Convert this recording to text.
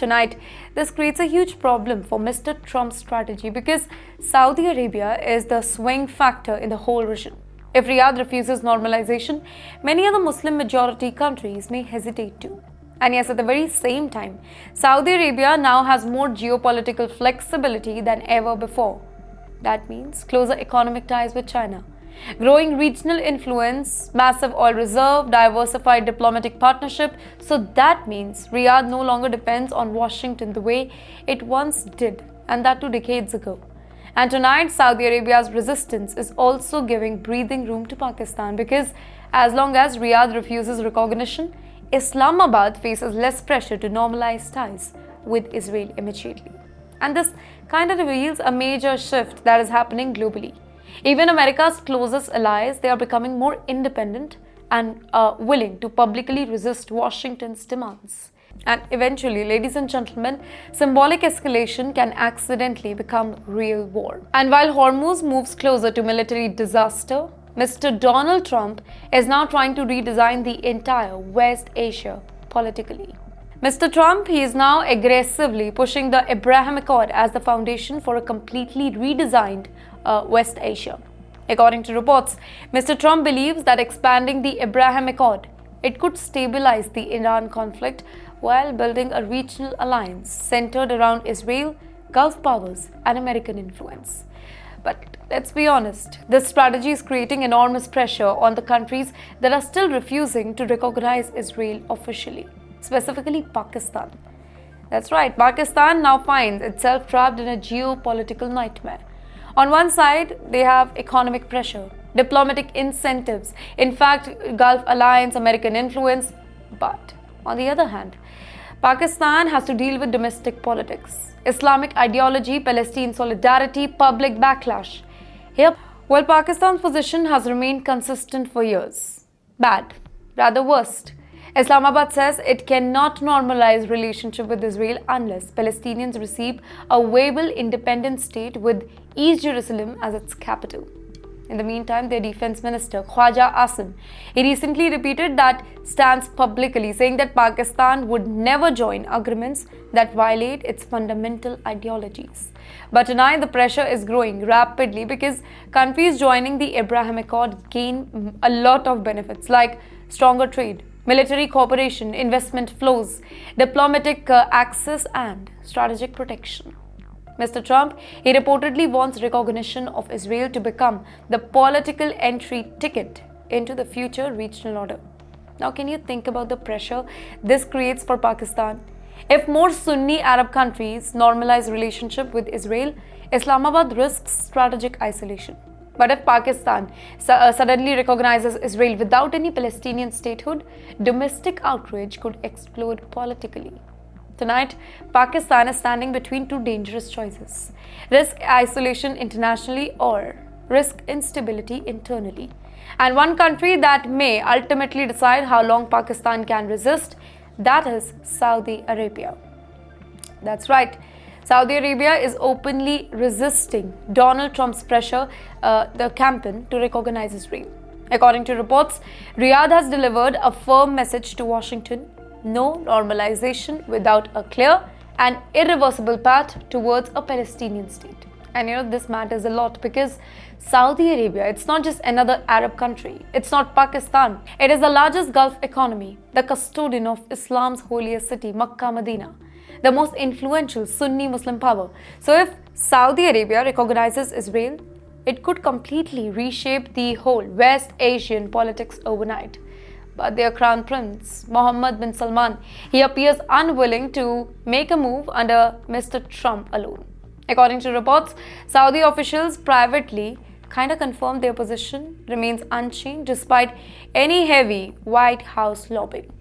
Tonight, this creates a huge problem for Mr. Trump's strategy because Saudi Arabia is the swing factor in the whole region. If Riyadh refuses normalization, many other Muslim majority countries may hesitate to. And yes, at the very same time, Saudi Arabia now has more geopolitical flexibility than ever before. That means closer economic ties with China, growing regional influence, massive oil reserve, diversified diplomatic partnership. So that means Riyadh no longer depends on Washington the way it once did, and that 2 decades ago. And tonight, Saudi Arabia's resistance is also giving breathing room to Pakistan because as long as Riyadh refuses recognition, Islamabad faces less pressure to normalize ties with Israel immediately. And this kind of reveals a major shift that is happening globally. Even America's closest allies, they are becoming more independent and willing to publicly resist Washington's demands. And eventually, ladies and gentlemen, symbolic escalation can accidentally become real war. And while Hormuz moves closer to military disaster, Mr. Donald Trump is now trying to redesign the entire West Asia politically. Mr. Trump, he is now aggressively pushing the Abraham Accord as the foundation for a completely redesigned West Asia. According to reports, Mr. Trump believes that expanding the Abraham Accord, it could stabilize the Iran conflict while building a regional alliance centered around Israel, Gulf powers, and American influence. But let's be honest, this strategy is creating enormous pressure on the countries that are still refusing to recognize Israel officially, specifically Pakistan. That's right, Pakistan now finds itself trapped in a geopolitical nightmare. On one side, they have economic pressure, diplomatic incentives, in fact, Gulf alliance, American influence. But on the other hand, Pakistan has to deal with domestic politics, Islamic ideology, Palestinian solidarity, public backlash. Here, while Pakistan's position has remained consistent for years, bad, rather worst. Islamabad says it cannot normalize relationship with Israel unless Palestinians receive a viable independent state with East Jerusalem as its capital. In the meantime, their defense minister, Khwaja Asim, he recently repeated that stance publicly, saying that Pakistan would never join agreements that violate its fundamental ideologies. But tonight, the pressure is growing rapidly because countries joining the Abraham Accord gain a lot of benefits like stronger trade, military cooperation, investment flows, diplomatic access, and strategic protection. Mr. Trump, he reportedly wants recognition of Israel to become the political entry ticket into the future regional order. Now, can you think about the pressure this creates for Pakistan? If more Sunni Arab countries normalize relationship with Israel, Islamabad risks strategic isolation. But if Pakistan suddenly recognizes Israel without any Palestinian statehood, domestic outrage could explode politically. Tonight, Pakistan is standing between two dangerous choices: risk isolation internationally or risk instability internally. And one country that may ultimately decide how long Pakistan can resist, that is Saudi Arabia. That's right. Saudi Arabia is openly resisting Donald Trump's pressure, the campaign to recognize Israel. According to reports, Riyadh has delivered a firm message to Washington: no normalization without a clear and irreversible path towards a Palestinian state. And this matters a lot because Saudi Arabia, it's not just another Arab country. It's not Pakistan. It is the largest Gulf economy, the custodian of Islam's holiest city, Makkah, Medina, the most influential Sunni Muslim power. So if Saudi Arabia recognizes Israel, it could completely reshape the whole West Asian politics overnight. But their crown prince, Mohammed bin Salman, he appears unwilling to make a move under Mr. Trump alone. According to reports, Saudi officials privately kind of confirmed their position remains unchanged despite any heavy White House lobbying.